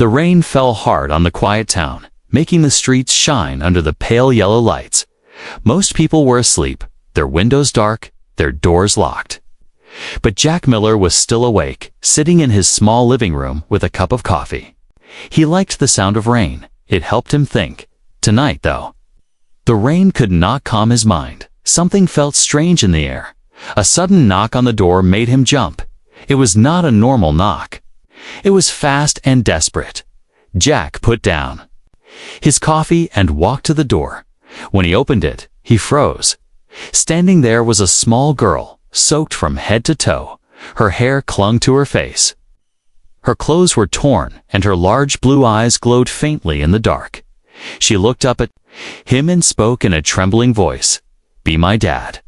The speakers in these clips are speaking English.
The rain fell hard on the quiet town, making the streets shine under the pale yellow lights. Most people were asleep, their windows dark, their doors locked. But Jack Miller was still awake, sitting in his small living room with a cup of coffee. He liked the sound of rain. It helped him think. Tonight, though, the rain could not calm his mind. Something felt strange in the air. A sudden knock on the door made him jump. It was not a normal knock. It was fast and desperate. Jack put down his coffee and walked to the door. When he opened it, he froze. Standing there was a small girl, soaked from head to toe. Her hair clung to her face. Her clothes were torn, and her large blue eyes glowed faintly in the dark. She looked up at him and spoke in a trembling voice. "Be my dad.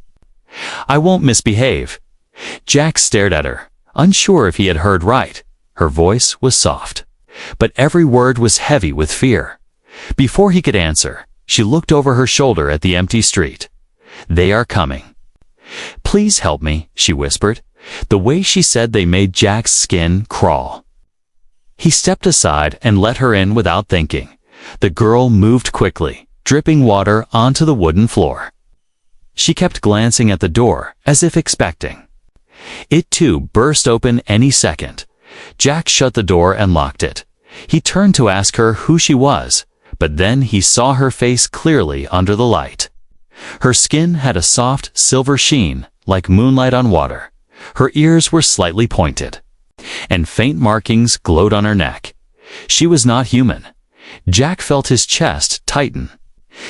I won't misbehave." Jack stared at her, unsure if he had heard right. Her voice was soft, but every word was heavy with fear. Before he could answer, she looked over her shoulder at the empty street. "They are coming. Please help me," she whispered. The way she said they made Jack's skin crawl. He stepped aside and let her in without thinking. The girl moved quickly, dripping water onto the wooden floor. She kept glancing at the door, as if expecting it too burst open any second. Jack shut the door and locked it. He turned to ask her who she was, but then he saw her face clearly under the light. Her skin had a soft, silver sheen, like moonlight on water. Her ears were slightly pointed, and faint markings glowed on her neck. She was not human. Jack felt his chest tighten.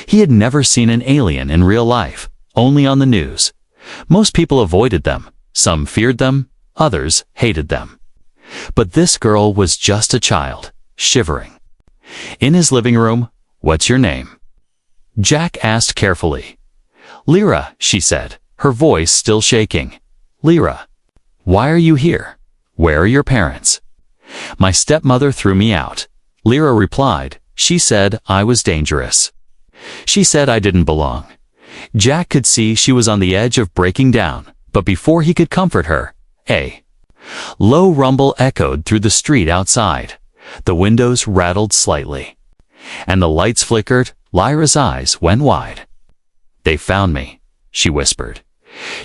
He had never seen an alien in real life, only on the news. Most people avoided them. Some feared them, others hated them. But this girl was just a child, shivering. In his living room, "What's your name?" Jack asked carefully. "Lyra," she said, her voice still shaking. "Lyra, why are you here? Where are your parents?" "My stepmother threw me out," Lyra replied. "She said I was dangerous. She said I didn't belong." Jack could see she was on the edge of breaking down, but before he could comfort her, a low rumble echoed through the street outside. The windows rattled slightly, and the lights flickered. Lyra's eyes went wide. "They found me," she whispered.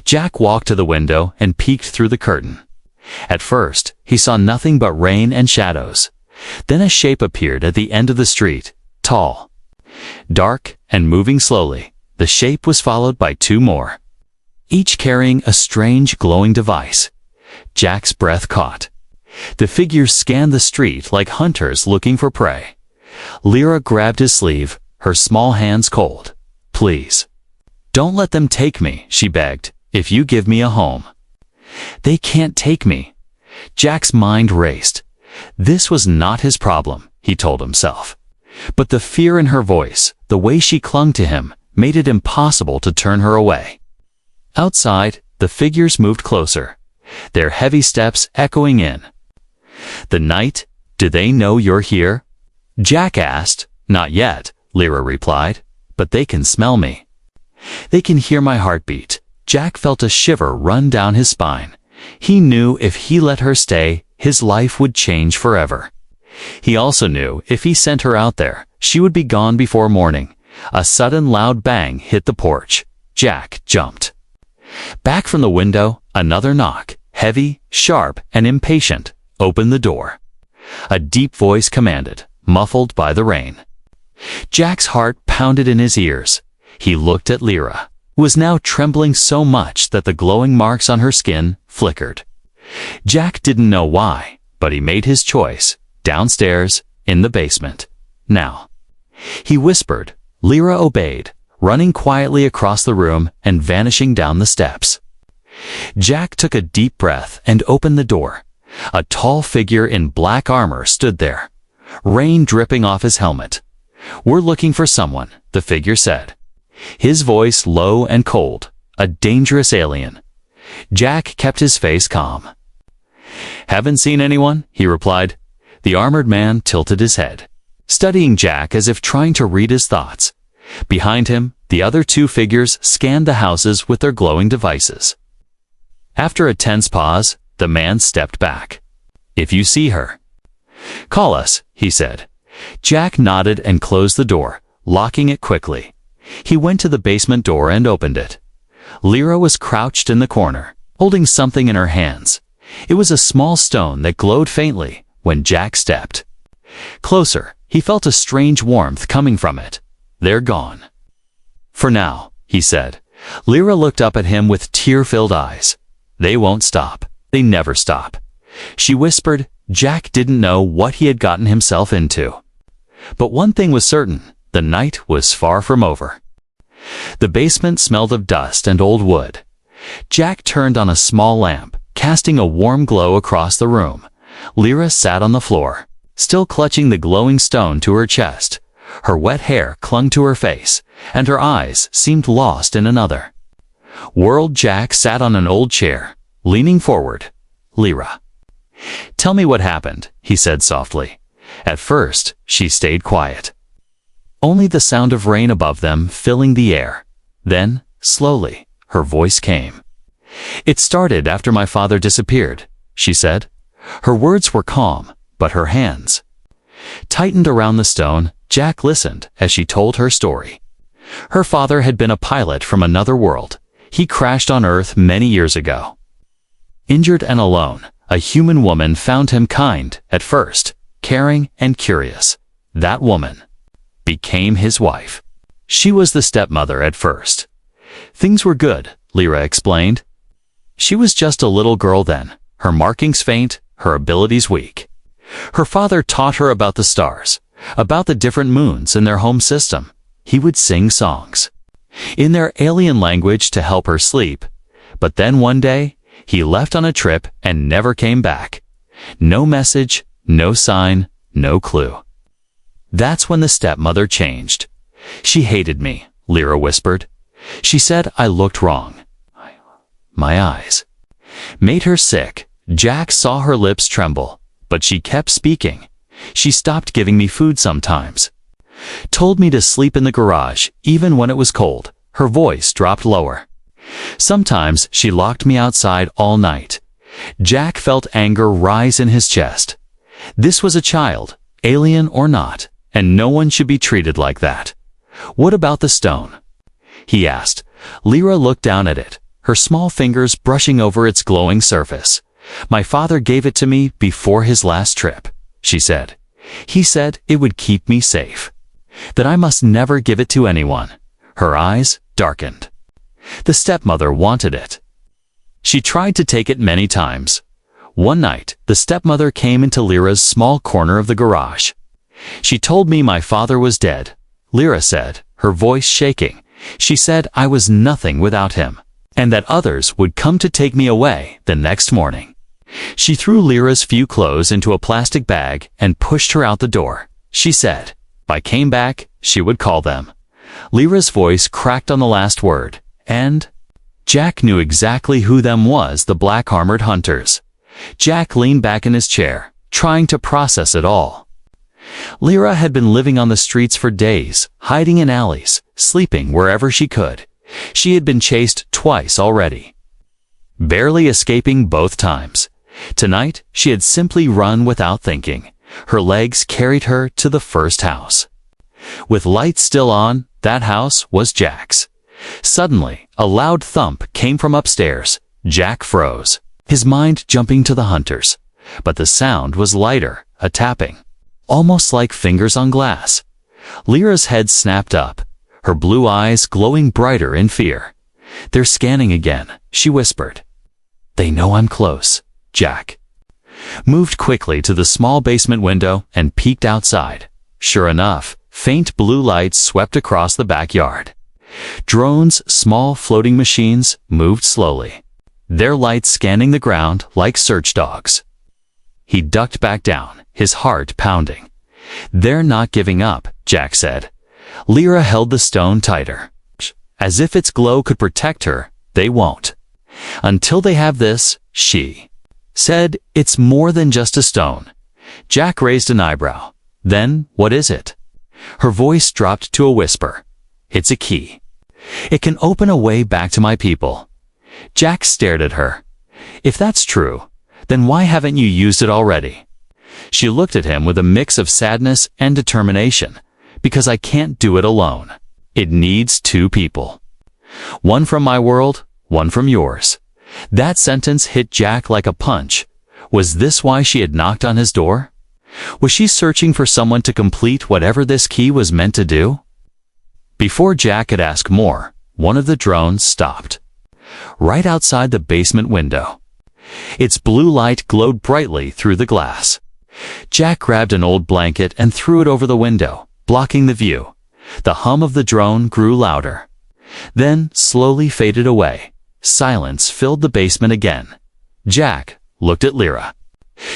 Jack walked to the window and peeked through the curtain. At first, he saw nothing but rain and shadows. Then a shape appeared at the end of the street, tall, dark, and moving slowly. The shape was followed by two more, each carrying a strange glowing device. Jack's breath caught. The figures scanned the street like hunters looking for prey. Lyra grabbed his sleeve, her small hands cold. "Please, don't let them take me," she begged. "If you give me a home." "They can't take me." Jack's mind raced. This was not his problem, he told himself. But the fear in her voice, the way she clung to him, made it impossible to turn her away. Outside, the figures moved closer, their heavy steps echoing in the night. "Do they know you're here?" Jack asked. "Not yet," Lyra replied, "but they can smell me. They can hear my heartbeat." Jack felt a shiver run down his spine. He knew if he let her stay, his life would change forever. He also knew if he sent her out there, she would be gone before morning. A sudden loud bang hit the porch. Jack jumped back from the window. Another knock, heavy, sharp, and impatient, opened the door. A deep voice commanded, muffled by the rain. Jack's heart pounded in his ears. He looked at Lyra, who was now trembling so much that the glowing marks on her skin flickered. Jack didn't know why, but he made his choice, downstairs, in the basement. "Now," he whispered. Lyra obeyed, running quietly across the room and vanishing down the steps. Jack took a deep breath and opened the door. A tall figure in black armor stood there, rain dripping off his helmet. "We're looking for someone," the figure said, his voice low and cold. "A dangerous alien." Jack kept his face calm. "Haven't seen anyone," he replied. The armored man tilted his head, studying Jack as if trying to read his thoughts. Behind him, the other two figures scanned the houses with their glowing devices. After a tense pause, the man stepped back. "If you see her, call us," he said. Jack nodded and closed the door, locking it quickly. He went to the basement door and opened it. Lyra was crouched in the corner, holding something in her hands. It was a small stone that glowed faintly when Jack stepped. Closer, he felt a strange warmth coming from it. "They're gone." "For now," he said. Lyra looked up at him with tear-filled eyes. "They won't stop. They never stop." She whispered. Jack didn't know what he had gotten himself into. But one thing was certain, the night was far from over. The basement smelled of dust and old wood. Jack turned on a small lamp, casting a warm glow across the room. Lyra sat on the floor, still clutching the glowing stone to her chest. Her wet hair clung to her face, and her eyes seemed lost in another world. Jack sat on an old chair, leaning forward. "Lyra, tell me what happened," he said softly. At first, she stayed quiet. Only the sound of rain above them filling the air. Then, slowly, her voice came. "It started after my father disappeared," she said. Her words were calm, but her hands tightened around the stone. Jack listened as she told her story. Her father had been a pilot from another world. He crashed on Earth many years ago. Injured and alone, a human woman found him kind at first, caring and curious. That woman became his wife. She was the stepmother at first. Things were good, Lyra explained. She was just a little girl then, her markings faint, her abilities weak. Her father taught her about the stars, about the different moons in their home system. He would sing songs in their alien language to help her sleep. But then one day, he left on a trip and never came back. No message, no sign, no clue. That's when the stepmother changed. "She hated me," Lyra whispered. "She said I looked wrong. My eyes made her sick." Jack saw her lips tremble, but she kept speaking. "She stopped giving me food sometimes. Told me to sleep in the garage, even when it was cold." Her voice dropped lower. "Sometimes she locked me outside all night." Jack felt anger rise in his chest. This was a child, alien or not, and no one should be treated like that. "What about the stone?" he asked. Lyra looked down at it, her small fingers brushing over its glowing surface. "My father gave it to me before his last trip," she said. "He said it would keep me safe, that I must never give it to anyone." Her eyes darkened. The stepmother wanted it. She tried to take it many times. One night, the stepmother came into Lyra's small corner of the garage. "She told me my father was dead," Lyra said, her voice shaking. "She said I was nothing without him, and that others would come to take me away the next morning." She threw Lyra's few clothes into a plastic bag and pushed her out the door. She said, "If I came back, she would call them." Lyra's voice cracked on the last word, and Jack knew exactly who them was, the black-armored hunters. Jack leaned back in his chair, trying to process it all. Lyra had been living on the streets for days, hiding in alleys, sleeping wherever she could. She had been chased twice already, barely escaping both times. Tonight, she had simply run without thinking. Her legs carried her to the first house. With lights still on, that house was Jack's. Suddenly, a loud thump came from upstairs. Jack froze, his mind jumping to the hunters. But the sound was lighter, a tapping, almost like fingers on glass. Lyra's head snapped up, her blue eyes glowing brighter in fear. "They're scanning again," she whispered. "They know I'm close." Jack moved quickly to the small basement window and peeked outside. Sure enough, faint blue lights swept across the backyard. Drones, small floating machines, moved slowly, their lights scanning the ground like search dogs. He ducked back down, his heart pounding. "They're not giving up," Jack said. Lyra held the stone tighter. As if its glow could protect her, "They won't. Until they have this," she said. "It's more than just a stone." Jack raised an eyebrow. "Then, what is it?" Her voice dropped to a whisper. "It's a key. It can open a way back to my people." Jack stared at her. "If that's true, then why haven't you used it already?" She looked at him with a mix of sadness and determination. Because I can't do it alone. It needs two people. One from my world, one from yours. That sentence hit Jack like a punch. Was this why she had knocked on his door? Was she searching for someone to complete whatever this key was meant to do? Before Jack could ask more, one of the drones stopped. Right outside the basement window. Its blue light glowed brightly through the glass. Jack grabbed an old blanket and threw it over the window, blocking the view. The hum of the drone grew louder. Then slowly faded away. Silence filled the basement again. Jack looked at Lyra.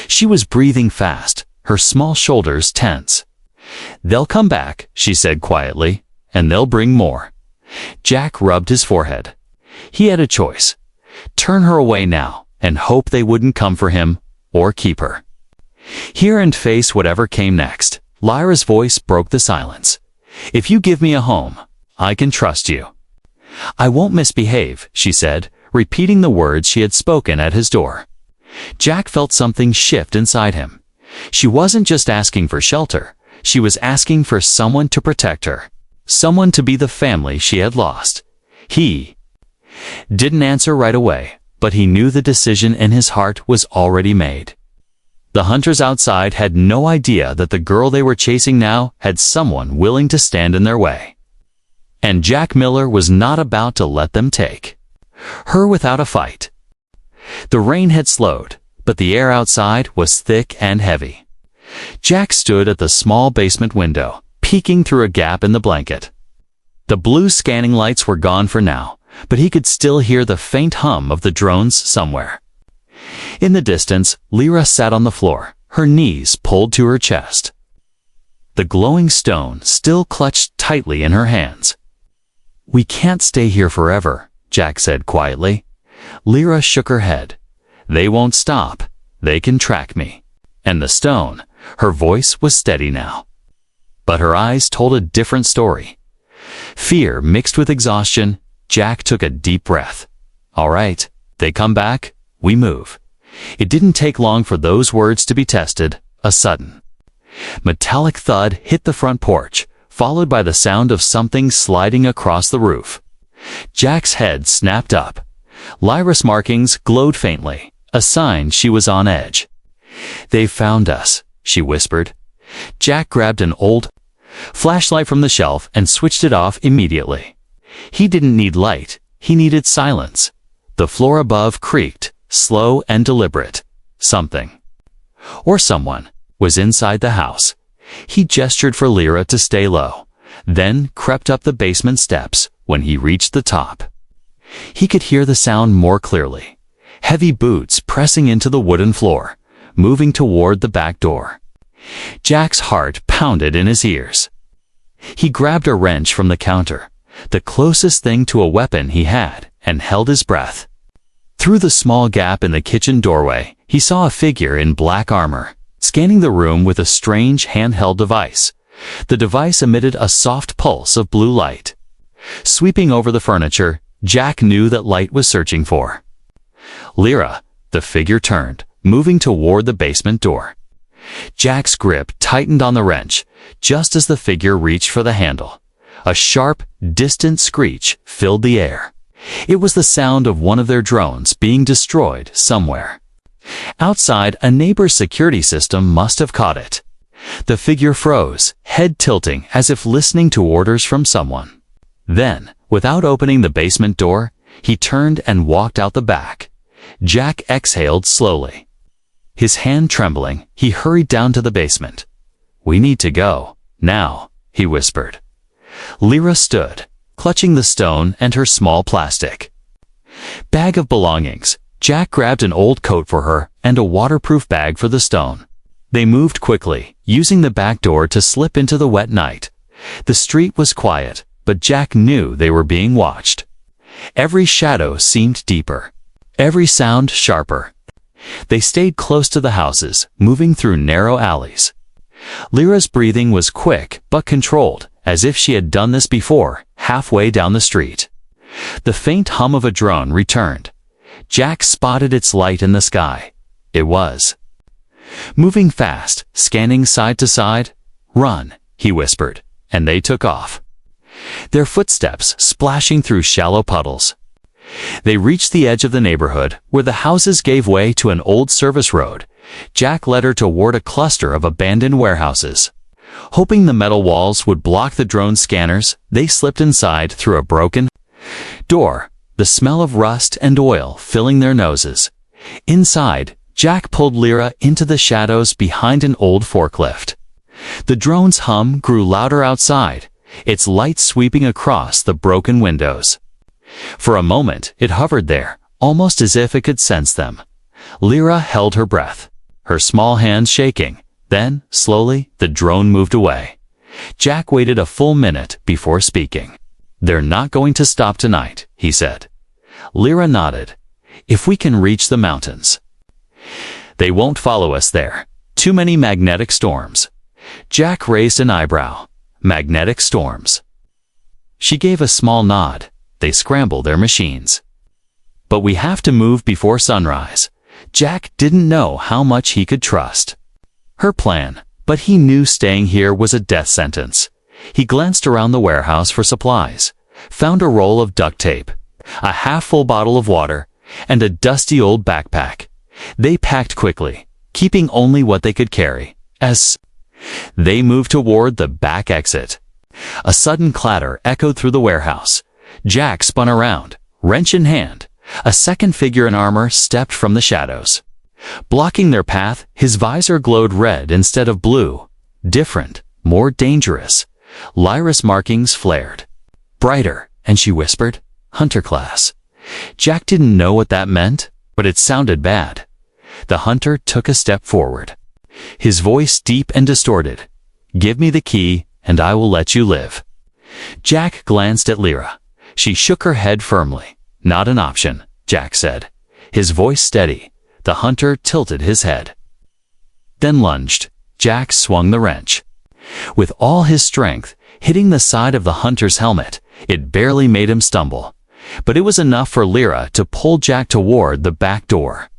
She was breathing fast, her small shoulders tense. "They'll come back," she said quietly, "and they'll bring more." Jack rubbed his forehead. He had a choice. Turn her away now and hope they wouldn't come for him, or keep her. Hear and face whatever came next. Lyra's voice broke the silence. "If you give me a home, I can trust you." "I won't misbehave," she said, repeating the words she had spoken at his door. Jack felt something shift inside him. She wasn't just asking for shelter. She was asking for someone to protect her. Someone to be the family she had lost. He didn't answer right away, but he knew the decision in his heart was already made. The hunters outside had no idea that the girl they were chasing now had someone willing to stand in their way. And Jack Miller was not about to let them take her without a fight. The rain had slowed, but the air outside was thick and heavy. Jack stood at the small basement window, peeking through a gap in the blanket. The blue scanning lights were gone for now, but he could still hear the faint hum of the drones somewhere. In the distance, Lyra sat on the floor, her knees pulled to her chest. The glowing stone still clutched tightly in her hands. "We can't stay here forever," Jack said quietly. Lyra shook her head. "They won't stop. They can track me." And the stone, her voice was steady now. But her eyes told a different story. Fear mixed with exhaustion. Jack took a deep breath. "All right, they come back, we move." It didn't take long for those words to be tested. A sudden metallic thud hit the front porch, followed by the sound of something sliding across the roof. Jack's head snapped up. Lyra's markings glowed faintly, a sign she was on edge. "They've found us," she whispered. Jack grabbed an old flashlight from the shelf and switched it off immediately. He didn't need light, he needed silence. The floor above creaked, slow and deliberate. Something, or someone, was inside the house. He gestured for Lyra to stay low, then crept up the basement steps. When he reached the top, he could hear the sound more clearly. Heavy boots pressing into the wooden floor, moving toward the back door. Jack's heart pounded in his ears. He grabbed a wrench from the counter, the closest thing to a weapon he had, and held his breath. Through the small gap in the kitchen doorway, he saw a figure in black armor, scanning the room with a strange handheld device. The device emitted a soft pulse of blue light. Sweeping over the furniture, Jack knew that light was searching for Lyra. The figure turned, moving toward the basement door. Jack's grip tightened on the wrench, just as the figure reached for the handle. A sharp, distant screech filled the air. It was the sound of one of their drones being destroyed somewhere. Outside, a neighbor's security system must have caught it. The figure froze, head tilting as if listening to orders from someone. Then, without opening the basement door, he turned and walked out the back. Jack exhaled slowly. His hand trembling, he hurried down to the basement. "We need to go, now," he whispered. Lyra stood, clutching the stone and her small plastic bag of belongings. Jack grabbed an old coat for her and a waterproof bag for the stone. They moved quickly, using the back door to slip into the wet night. The street was quiet, but Jack knew they were being watched. Every shadow seemed deeper, every sound sharper. They stayed close to the houses, moving through narrow alleys. Lyra's breathing was quick but controlled, as if she had done this before. Halfway down the street, the faint hum of a drone returned. Jack spotted its light in the sky. It was Moving fast, scanning side to side. "Run," he whispered, and they took off. Their footsteps splashing through shallow puddles. They reached the edge of the neighborhood, where the houses gave way to an old service road. Jack led her toward a cluster of abandoned warehouses. Hoping the metal walls would block the drone scanners, they slipped inside through a broken door, the smell of rust and oil filling their noses. Inside, Jack pulled Lyra into the shadows behind an old forklift. The drone's hum grew louder outside, its light sweeping across the broken windows. For a moment, it hovered there, almost as if it could sense them. Lyra held her breath, her small hands shaking. Then, slowly, the drone moved away. Jack waited a full minute before speaking. "They're not going to stop tonight," he said. Lyra nodded. "If we can reach the mountains." "They won't follow us there. Too many magnetic storms." Jack raised an eyebrow. "Magnetic storms?" She gave a small nod. They scrambled their machines. "But we have to move before sunrise." Jack didn't know how much he could trust her plan, but he knew staying here was a death sentence. He glanced around the warehouse for supplies, found a roll of duct tape, a half-full bottle of water, and a dusty old backpack. They packed quickly, keeping only what they could carry. As they moved toward the back exit, a sudden clatter echoed through the warehouse. Jack spun around, wrench in hand. A second figure in armor stepped from the shadows. Blocking their path, his visor glowed red instead of blue. Different, more dangerous. Lyra's markings flared. Brighter, and she whispered, "Hunter class." Jack didn't know what that meant, but it sounded bad. The hunter took a step forward, his voice deep and distorted. "Give me the key, and I will let you live." Jack glanced at Lyra. She shook her head firmly. "Not an option," Jack said, his voice steady. The hunter tilted his head, then lunged. Jack swung the wrench. With all his strength, hitting the side of the hunter's helmet, it barely made him stumble. But it was enough for Lyra to pull Jack toward the back door.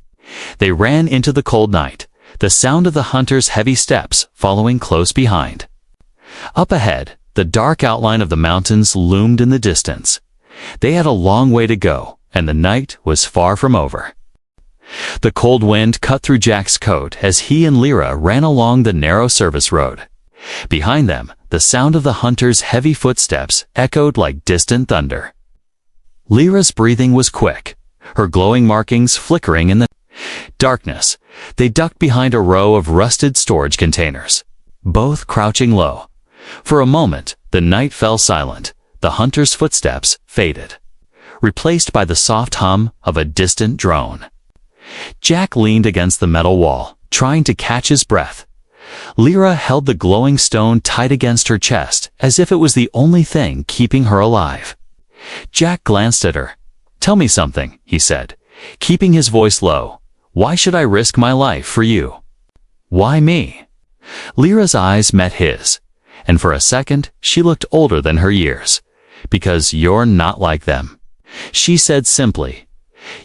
They ran into the cold night, the sound of the hunter's heavy steps following close behind. Up ahead, the dark outline of the mountains loomed in the distance. They had a long way to go, and the night was far from over. The cold wind cut through Jack's coat as he and Lyra ran along the narrow service road. Behind them, the sound of the hunter's heavy footsteps echoed like distant thunder. Lyra's breathing was quick, her glowing markings flickering in the darkness. They ducked behind a row of rusted storage containers, both crouching low. For a moment, the night fell silent. The hunter's footsteps faded, replaced by the soft hum of a distant drone. Jack leaned against the metal wall, trying to catch his breath. Lyra held the glowing stone tight against her chest, as if it was the only thing keeping her alive. Jack glanced at her. "Tell me something," he said, keeping his voice low. "Why should I risk my life for you?" "Why me?" Lyra's eyes met his, and for a second she looked older than her years. "Because you're not like them," she said simply.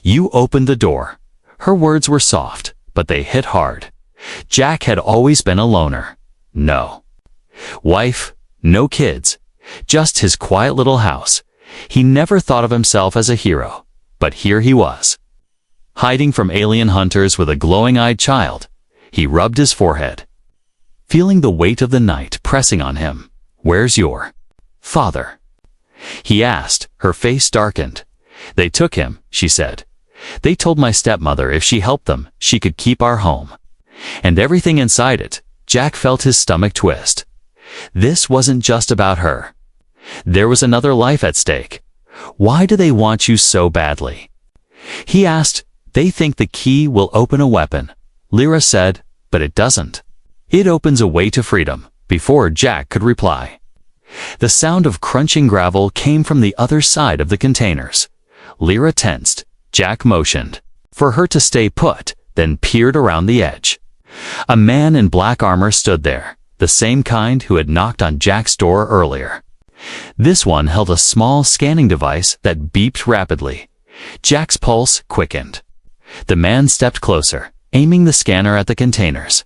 "You opened the door." Her words were soft, but they hit hard. Jack had always been a loner. No wife, no kids, just his quiet little house. He never thought of himself as a hero, but here he was, hiding from alien hunters with a glowing-eyed child. He rubbed his forehead, feeling the weight of the night pressing on him. "Where's your father?" he asked, her face darkened. "They took him," she said. "They told my stepmother if she helped them, she could keep our home." And everything inside it, Jack felt his stomach twist. This wasn't just about her. There was another life at stake. "Why do they want you so badly?" he asked. "They think the key will open a weapon," Lyra said, "but it doesn't. It opens a way to freedom." Before Jack could reply, the sound of crunching gravel came from the other side of the containers. Lyra tensed. Jack motioned for her to stay put, then peered around the edge. A man in black armor stood there, the same kind who had knocked on Jack's door earlier. This one held a small scanning device that beeped rapidly. Jack's pulse quickened. The man stepped closer, aiming the scanner at the containers.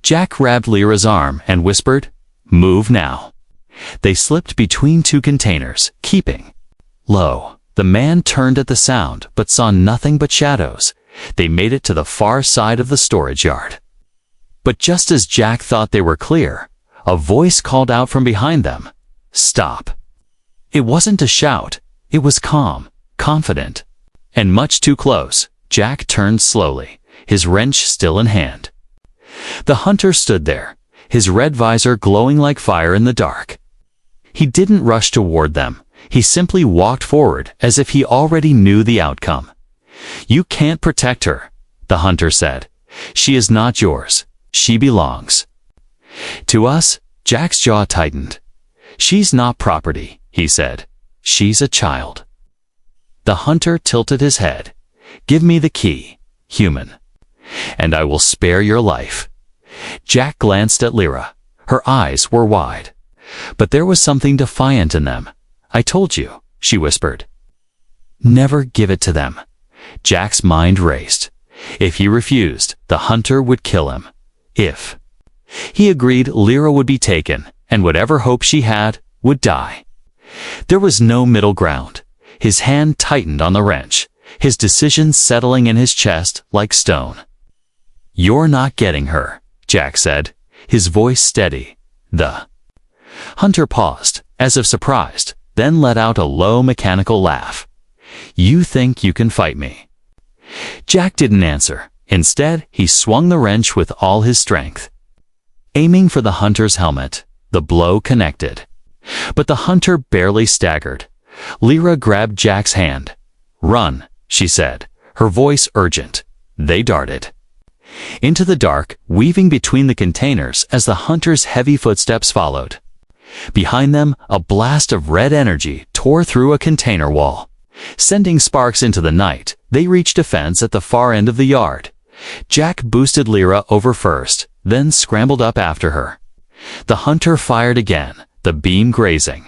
Jack grabbed Lyra's arm and whispered, "Move now." They slipped between two containers, keeping low. The man turned at the sound, but saw nothing but shadows. They made it to the far side of the storage yard. But just as Jack thought they were clear, a voice called out from behind them, "Stop." It wasn't a shout. It was calm, confident, and much too close. Jack turned slowly, his wrench still in hand. The hunter stood there, his red visor glowing like fire in the dark. He didn't rush toward them. He simply walked forward as if he already knew the outcome. "You can't protect her," the hunter said. "She is not yours. She belongs to us." Jack's jaw tightened. "She's not property," he said. "She's a child." The hunter tilted his head. "Give me the key, human, and I will spare your life." Jack glanced at Lyra. Her eyes were wide, but there was something defiant in them. "I told you," she whispered. "Never give it to them." Jack's mind raced. If he refused, the hunter would kill him. If he agreed, Lyra would be taken, and whatever hope she had would die. There was no middle ground. His hand tightened on the wrench, his decision settling in his chest like stone. "You're not getting her," Jack said, his voice steady. The hunter paused, as if surprised, then let out a low mechanical laugh. "You think you can fight me?" Jack didn't answer. Instead, he swung the wrench with all his strength. Aiming for the hunter's helmet, the blow connected. But the hunter barely staggered. Lyra grabbed Jack's hand. "Run," she said, her voice urgent. They darted into the dark, weaving between the containers as the hunter's heavy footsteps followed. Behind them, a blast of red energy tore through a container wall. Sending sparks into the night, they reached a fence at the far end of the yard. Jack boosted Lyra over first, then scrambled up after her. The hunter fired again, the beam grazing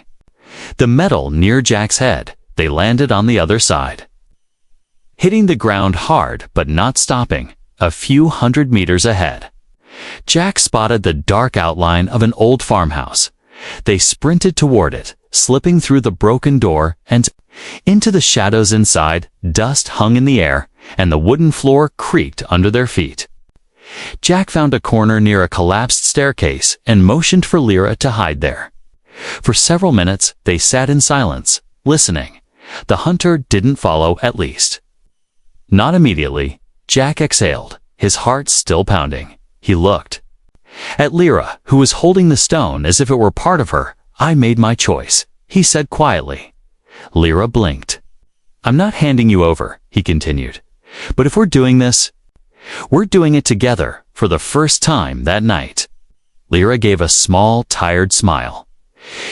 the metal near Jack's head. They landed on the other side, hitting the ground hard but not stopping, a few hundred meters ahead. Jack spotted the dark outline of an old farmhouse. They sprinted toward it, slipping through the broken door and into the shadows inside. Dust hung in the air, and the wooden floor creaked under their feet. Jack found a corner near a collapsed staircase and motioned for Lyra to hide there. For several minutes, they sat in silence, listening. The hunter didn't follow, at least not immediately. Jack exhaled, his heart still pounding. He looked at Lyra, who was holding the stone as if it were part of her. "I made my choice," he said quietly. Lyra blinked. "I'm not handing you over," he continued. "But if we're doing this, we're doing it together for the first time that night." Lyra gave a small, tired smile.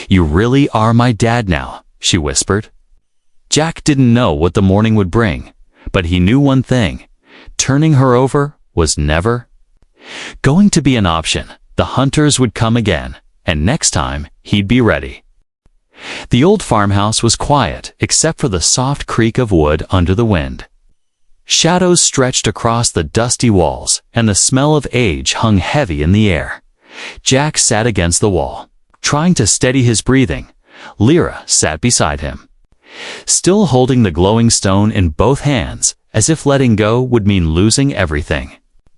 "You really are my dad now," she whispered. Jack didn't know what the morning would bring, but he knew one thing. Turning her over was never going to be an option. The hunters would come again, and next time he'd be ready. The old farmhouse was quiet, except for the soft creak of wood under the wind. Shadows stretched across the dusty walls, and the smell of age hung heavy in the air. Jack sat against the wall, trying to steady his breathing. Lyra sat beside him, still holding the glowing stone in both hands, as if letting go would mean losing everything.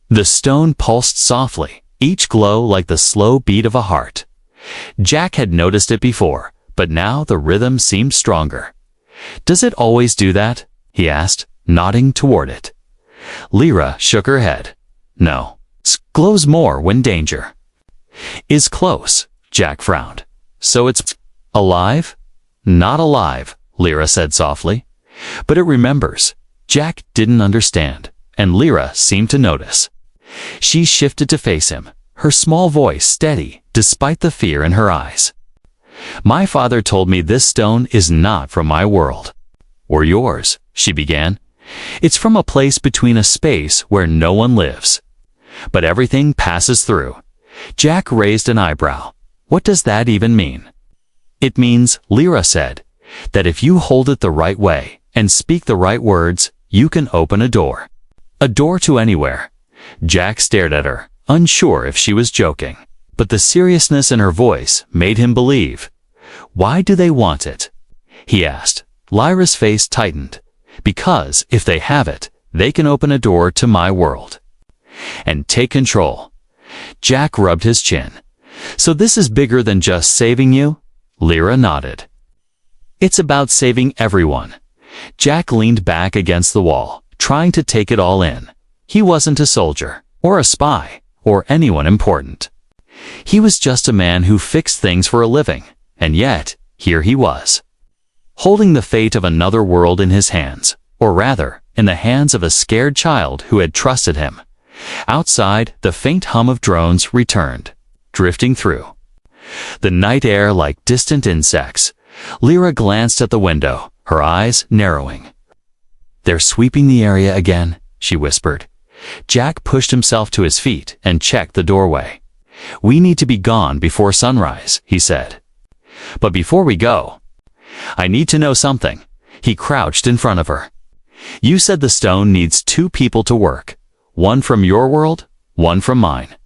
The stone pulsed softly, each glow like the slow beat of a heart. Jack had noticed it before, but now the rhythm seemed stronger. "Does it always do that?" he asked, nodding toward it. Lyra shook her head. "No, it glows more when danger is close." Jack frowned. "So it's alive?" "Not alive," Lyra said softly. "But it remembers." Jack didn't understand, and Lyra seemed to notice. She shifted to face him, her small voice steady despite the fear in her eyes. "My father told me this stone is not from my world." "Or yours," she began. "It's from a place between, a space where no one lives. But everything passes through." Jack raised an eyebrow. "What does that even mean?" "It means," Lyra said, "that if you hold it the right way and speak the right words, you can open a door. A door to anywhere." Jack stared at her, unsure if she was joking. But the seriousness in her voice made him believe. "Why do they want it?" he asked. Lyra's face tightened. "Because, if they have it, they can open a door to my world. And take control." Jack rubbed his chin. "So this is bigger than just saving you?" Lyra nodded. "It's about saving everyone." Jack leaned back against the wall, trying to take it all in. He wasn't a soldier, or a spy, or anyone important. He was just a man who fixed things for a living, and yet, here he was, holding the fate of another world in his hands, or rather, in the hands of a scared child who had trusted him. Outside, the faint hum of drones returned, drifting through the night air like distant insects. Lyra glanced at the window, her eyes narrowing. "They're sweeping the area again," she whispered. Jack pushed himself to his feet and checked the doorway. "We need to be gone before sunrise," he said. "But before we go, I need to know something." He crouched in front of her. "You said the stone needs 2 people to work. One from your world, one from mine."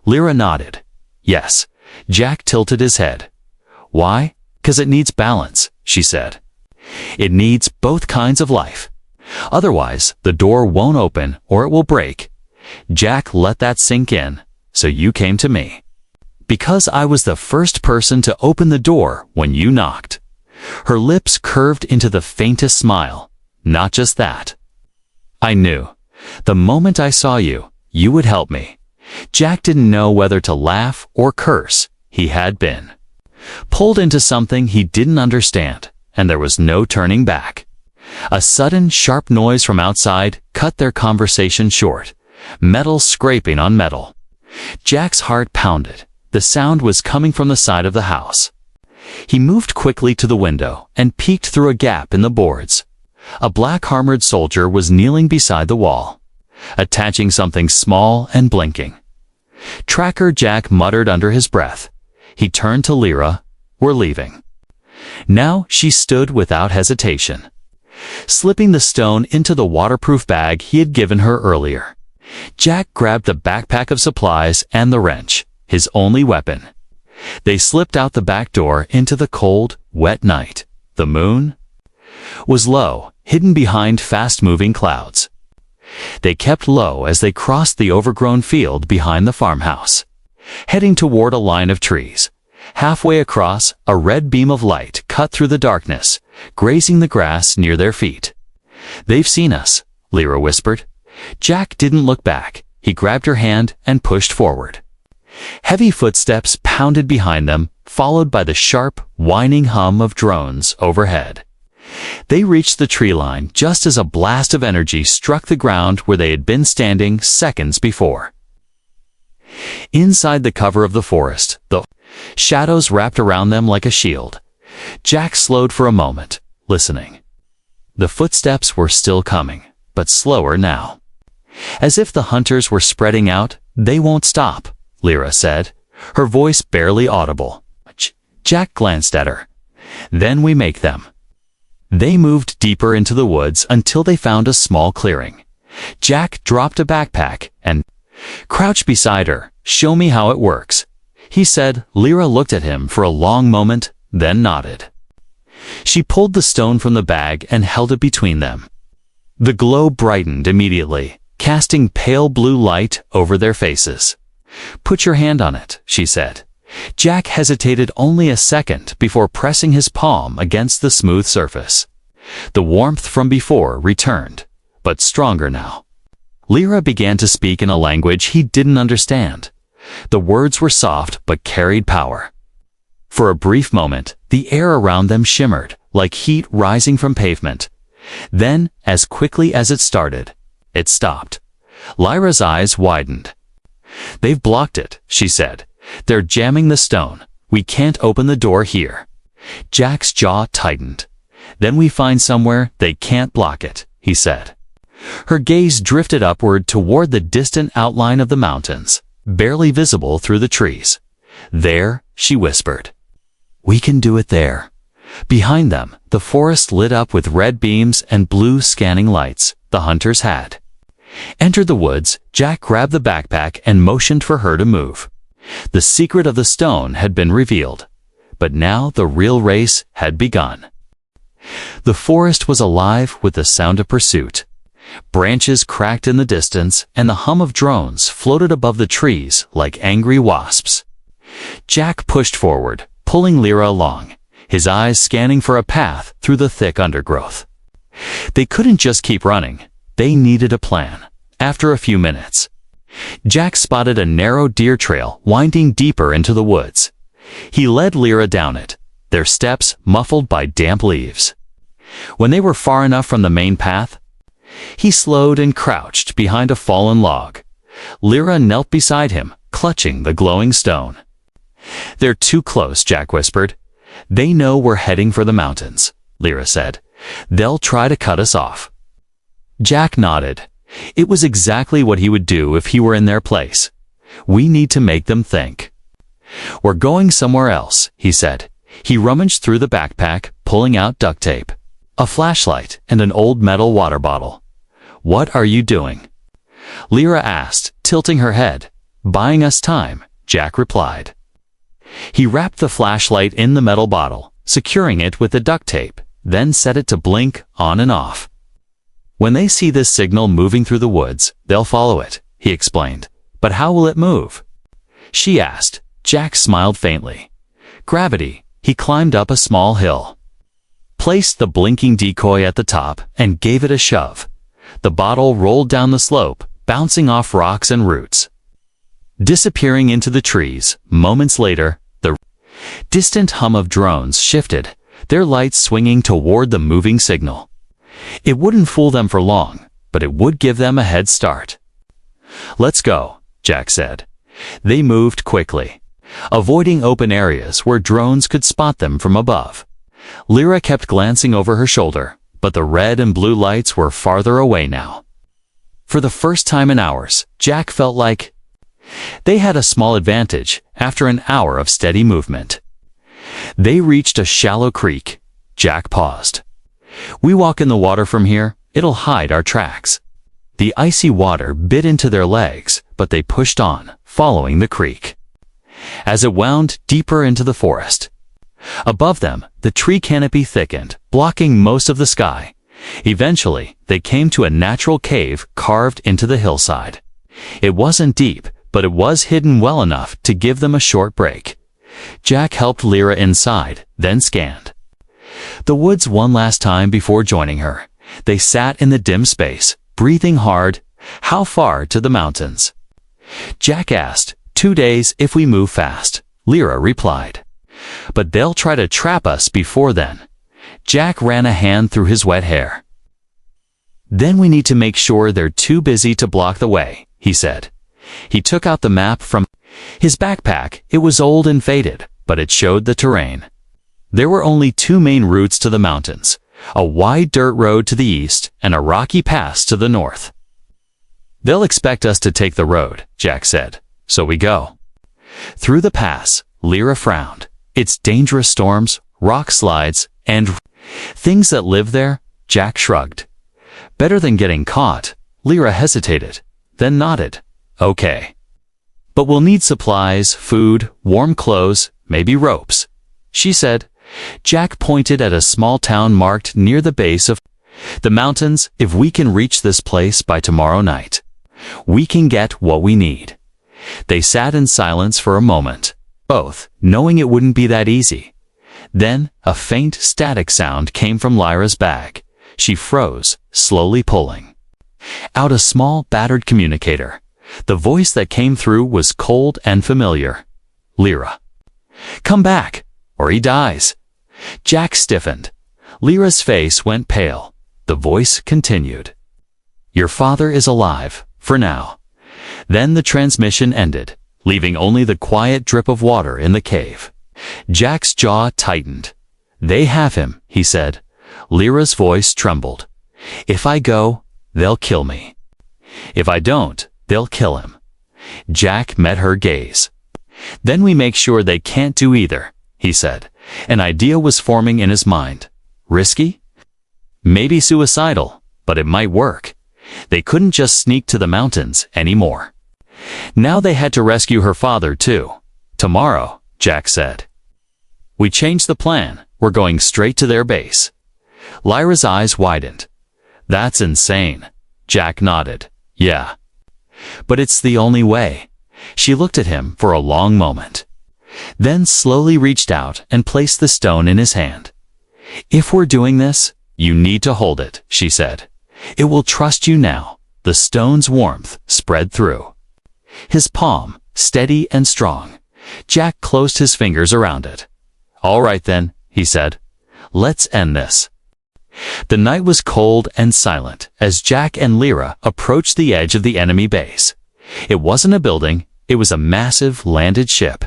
Lyra nodded. "Yes." Jack tilted his head. "Why?" "'Cause it needs balance," she said. "It needs both kinds of life. Otherwise, the door won't open or it will break." Jack let that sink in. "So you came to me." "Because I was the first person to open the door when you knocked." Her lips curved into the faintest smile. "Not just that. I knew. The moment I saw you, you would help me." Jack didn't know whether to laugh or curse. He had been pulled into something he didn't understand, and there was no turning back. A sudden, sharp noise from outside cut their conversation short, metal scraping on metal. Jack's heart pounded. The sound was coming from the side of the house. He moved quickly to the window and peeked through a gap in the boards. A black-armored soldier was kneeling beside the wall, attaching something small and blinking. "Tracker," Jack muttered under his breath. He turned to Lyra. "We're leaving." Now she stood without hesitation, slipping the stone into the waterproof bag he had given her earlier. Jack grabbed the backpack of supplies and the wrench, his only weapon. They slipped out the back door into the cold, wet night. The moon was low, hidden behind fast-moving clouds. They kept low as they crossed the overgrown field behind the farmhouse, heading toward a line of trees. Halfway across, a red beam of light cut through the darkness, grazing the grass near their feet. "They've seen us," Lyra whispered. Jack didn't look back. He grabbed her hand and pushed forward. Heavy footsteps pounded behind them, followed by the sharp, whining hum of drones overhead. They reached the tree line just as a blast of energy struck the ground where they had been standing seconds before. Inside the cover of the forest, the shadows wrapped around them like a shield. Jack slowed for a moment, listening. The footsteps were still coming, but slower now. As if the hunters were spreading out. "They won't stop," Lyra said, her voice barely audible. Jack glanced at her. "Then we make them." They moved deeper into the woods until they found a small clearing. Jack dropped a backpack and crouched beside her. "Show me how it works," he said. Lyra looked at him for a long moment, then nodded. She pulled the stone from the bag and held it between them. The glow brightened immediately, casting pale blue light over their faces. "Put your hand on it," she said. Jack hesitated only a second before pressing his palm against the smooth surface. The warmth from before returned, but stronger now. Lyra began to speak in a language he didn't understand. The words were soft but carried power. For a brief moment, the air around them shimmered, like heat rising from pavement. Then, as quickly as it started, it stopped. Lyra's eyes widened. "They've blocked it," she said. "They're jamming the stone. We can't open the door here." Jack's jaw tightened. "Then we find somewhere they can't block it," he said. Her gaze drifted upward toward the distant outline of the mountains, barely visible through the trees. "There," she whispered. "We can do it there." Behind them, the forest lit up with red beams and blue scanning lights. The hunters had Entered the woods, Jack grabbed the backpack and motioned for her to move. The secret of the stone had been revealed, but now the real race had begun. The forest was alive with the sound of pursuit. Branches cracked in the distance, and the hum of drones floated above the trees like angry wasps. Jack pushed forward, pulling Lyra along, his eyes scanning for a path through the thick undergrowth. They couldn't just keep running. They needed a plan. After a few minutes, Jack spotted a narrow deer trail winding deeper into the woods. He led Lyra down it, their steps muffled by damp leaves. When they were far enough from the main path, he slowed and crouched behind a fallen log. Lyra knelt beside him, clutching the glowing stone. "They're too close," Jack whispered. "They know we're heading for the mountains," Lyra said. "They'll try to cut us off." Jack nodded. It was exactly what he would do if he were in their place. "We need to make them think." "We're going somewhere else," he said. He rummaged through the backpack, pulling out duct tape, a flashlight, and an old metal water bottle. "What are you doing?" Lyra asked, tilting her head. "Buying us time," Jack replied. He wrapped the flashlight in the metal bottle, securing it with the duct tape, then set it to blink on and off. "When they see this signal moving through the woods, they'll follow it," he explained. "But how will it move?" she asked. Jack smiled faintly. "Gravity." He climbed up a small hill, placed the blinking decoy at the top, and gave it a shove. The bottle rolled down the slope, bouncing off rocks and roots, disappearing into the trees. Moments later, the distant hum of drones shifted, their lights swinging toward the moving signal. It wouldn't fool them for long, but it would give them a head start. "Let's go," Jack said. They moved quickly, avoiding open areas where drones could spot them from above. Lyra kept glancing over her shoulder, but the red and blue lights were farther away now. For the first time in hours, Jack felt like they had a small advantage after an hour of steady movement. They reached a shallow creek. Jack paused. "We walk in the water from here, it'll hide our tracks." The icy water bit into their legs, but they pushed on, following the creek, as it wound deeper into the forest. Above them, the tree canopy thickened, blocking most of the sky. Eventually, they came to a natural cave carved into the hillside. It wasn't deep, but it was hidden well enough to give them a short break. Jack helped Lyra inside, then scanned the woods one last time before joining her. They sat in the dim space, breathing hard. "How far to the mountains?" Jack asked. 2 days if we move fast," Lyra replied. "But they'll try to trap us before then." Jack ran a hand through his wet hair. "Then we need to make sure they're too busy to block the way," he said. He took out the map from his backpack. It was old and faded, but it showed the terrain. There were only 2 main routes to the mountains, a wide dirt road to the east and a rocky pass to the north. "They'll expect us to take the road," Jack said, "so we go." Through the pass, Lyra frowned. "It's dangerous storms, rock slides, and things that live there," Jack shrugged. "Better than getting caught." Lyra hesitated, then nodded. "Okay. But we'll need supplies, food, warm clothes, maybe ropes," she said. Jack pointed at a small town marked near the base of the mountains. "If we can reach this place by tomorrow night, we can get what we need." They sat in silence for a moment, both knowing it wouldn't be that easy. Then a faint static sound came from Lyra's bag. She froze, slowly pulling out a small, battered communicator. The voice that came through was cold and familiar. "Lyra, come back, or he dies." Jack stiffened. Lyra's face went pale. The voice continued. "Your father is alive, for now." Then the transmission ended, leaving only the quiet drip of water in the cave. Jack's jaw tightened. "They have him," he said. Lyra's voice trembled. "If I go, they'll kill me. If I don't, they'll kill him." Jack met her gaze. "Then we make sure they can't do either," he said. An idea was forming in his mind. Risky? Maybe suicidal, but it might work. They couldn't just sneak to the mountains anymore. Now they had to rescue her father, too. Tomorrow, Jack said. We changed the plan. We're going straight to their base. Lyra's eyes widened. That's insane. Jack nodded. Yeah. But it's the only way. She looked at him for a long moment, then slowly reached out and placed the stone in his hand. If we're doing this, you need to hold it, she said. It will trust you now. The stone's warmth spread through his palm, steady and strong. Jack closed his fingers around it. All right then, he said. Let's end this. The night was cold and silent as Jack and Lyra approached the edge of the enemy base. It wasn't a building, it was a massive landed ship.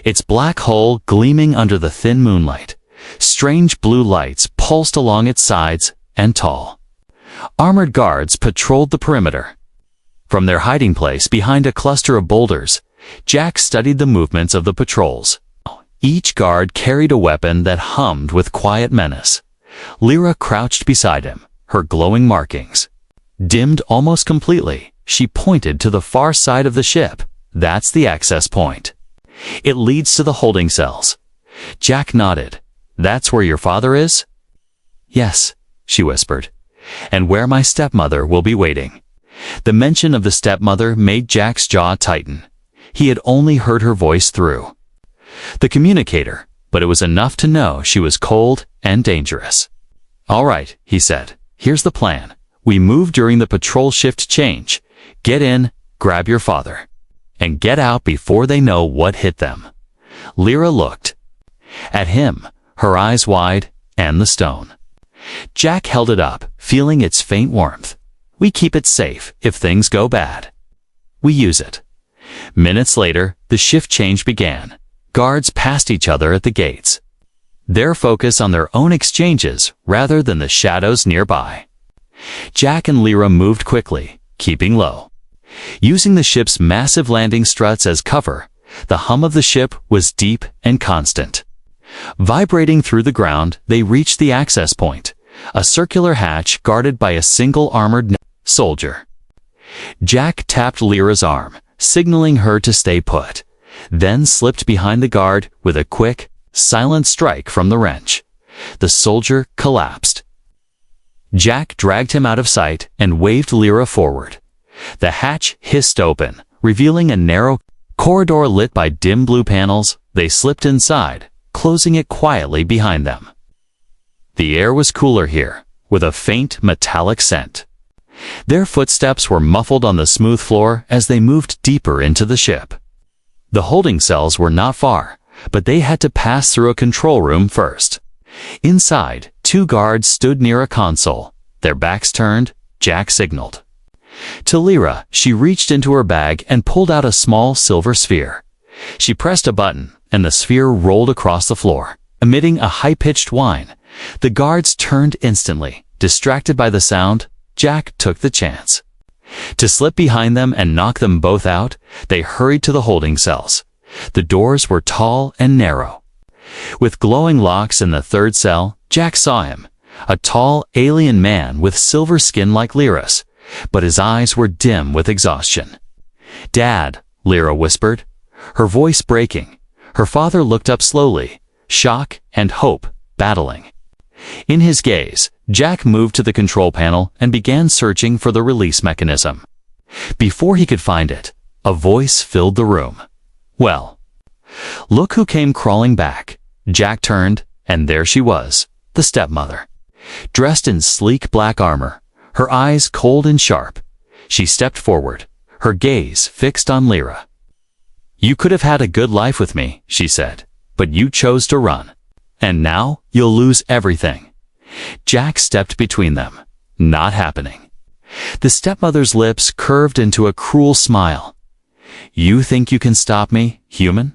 Its black hull gleaming under the thin moonlight. Strange blue lights pulsed along its sides, and tall, armored guards patrolled the perimeter. From their hiding place behind a cluster of boulders, Jack studied the movements of the patrols. Each guard carried a weapon that hummed with quiet menace. Lyra crouched beside him, her glowing markings dimmed almost completely. She pointed to the far side of the ship. That's the access point. It leads to the holding cells. Jack nodded. That's where your father is? Yes, she whispered. And where my stepmother will be waiting. The mention of the stepmother made Jack's jaw tighten. He had only heard her voice through the communicator, but it was enough to know she was cold and dangerous. All right, he said. Here's the plan. We move during the patrol shift change. Get in, grab your father, and get out before they know what hit them. Lyra looked at him, her eyes wide, and the stone. Jack held it up, feeling its faint warmth. We keep it safe if things go bad. We use it. Minutes later, the shift change began. Guards passed each other at the gates, their focus on their own exchanges rather than the shadows nearby. Jack and Lyra moved quickly, keeping low. Using the ship's massive landing struts as cover, the hum of the ship was deep and constant. Vibrating through the ground, they reached the access point, a circular hatch guarded by a single armored soldier. Jack tapped Lyra's arm, signaling her to stay put, then slipped behind the guard with a quick, silent strike from the wrench. The soldier collapsed. Jack dragged him out of sight and waved Lyra forward. The hatch hissed open, revealing a narrow corridor lit by dim blue panels. They slipped inside, closing it quietly behind them. The air was cooler here, with a faint metallic scent. Their footsteps were muffled on the smooth floor as they moved deeper into the ship. The holding cells were not far, but they had to pass through a control room first. Inside, two guards stood near a console. Their backs turned, Jack signaled. To Lyra, she reached into her bag and pulled out a small silver sphere. She pressed a button, and the sphere rolled across the floor, emitting a high-pitched whine. The guards turned instantly. Distracted by the sound, Jack took the chance. To slip behind them and knock them both out, they hurried to the holding cells. The doors were tall and narrow. With glowing locks in the third cell, Jack saw him, a tall, alien man with silver skin like Lyra's, but his eyes were dim with exhaustion. "Dad," Lyra whispered, her voice breaking. Her father looked up slowly, shock and hope battling. In his gaze, Jack moved to the control panel and began searching for the release mechanism. Before he could find it, a voice filled the room. "Well, look who came crawling back." Jack turned, and there she was, the stepmother, dressed in sleek black armor, her eyes cold and sharp. She stepped forward, her gaze fixed on Lyra. "You could have had a good life with me," she said, "but you chose to run. And now you'll lose everything." Jack stepped between them. Not happening. The stepmother's lips curved into a cruel smile. "You think you can stop me, human?"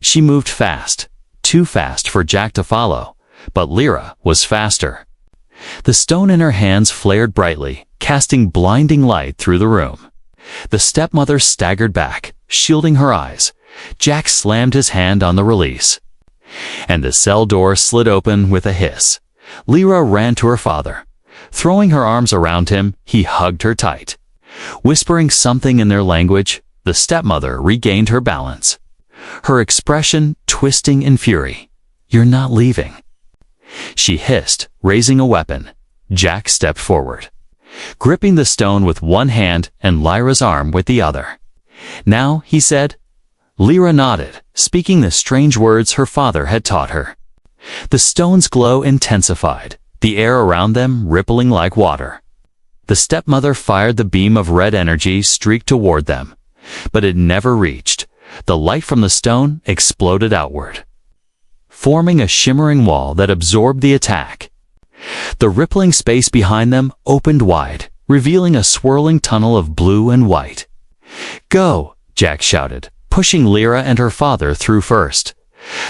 She moved fast, too fast for Jack to follow, but Lyra was faster. The stone in her hands flared brightly, casting blinding light through the room. The stepmother staggered back, shielding her eyes. Jack slammed his hand on the release, and the cell door slid open with a hiss. Lyra ran to her father. Throwing her arms around him, he hugged her tight. Whispering something in their language, the stepmother regained her balance. Her expression twisting in fury. "You're not leaving." She hissed, raising a weapon. Jack stepped forward, gripping the stone with one hand and Lyra's arm with the other. "Now," he said. Lyra nodded, speaking the strange words her father had taught her. The stone's glow intensified, the air around them rippling like water. The stepmother fired the beam of red energy streaked toward them, but it never reached. The light from the stone exploded outward, forming a shimmering wall that absorbed the attack. The rippling space behind them opened wide, revealing a swirling tunnel of blue and white. "Go!" Jack shouted, pushing Lyra and her father through first.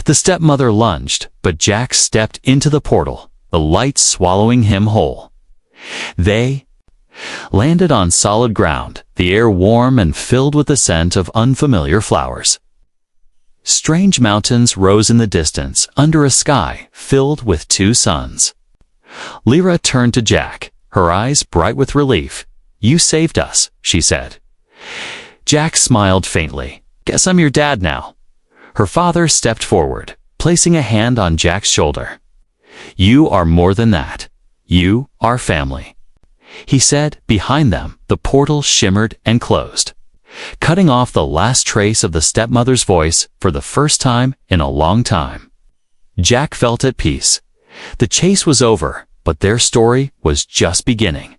The stepmother lunged, but Jack stepped into the portal, the light swallowing him whole. They landed on solid ground, the air warm and filled with the scent of unfamiliar flowers. Strange mountains rose in the distance under a sky filled with two suns. Lyra turned to Jack, her eyes bright with relief. "You saved us," she said. Jack smiled faintly. "Guess I'm your dad now." Her father stepped forward, placing a hand on Jack's shoulder. "You are more than that. You are family," he said. Behind them, the portal shimmered and closed, cutting off the last trace of the stepmother's voice for the first time in a long time. Jack felt at peace. The chase was over, but their story was just beginning.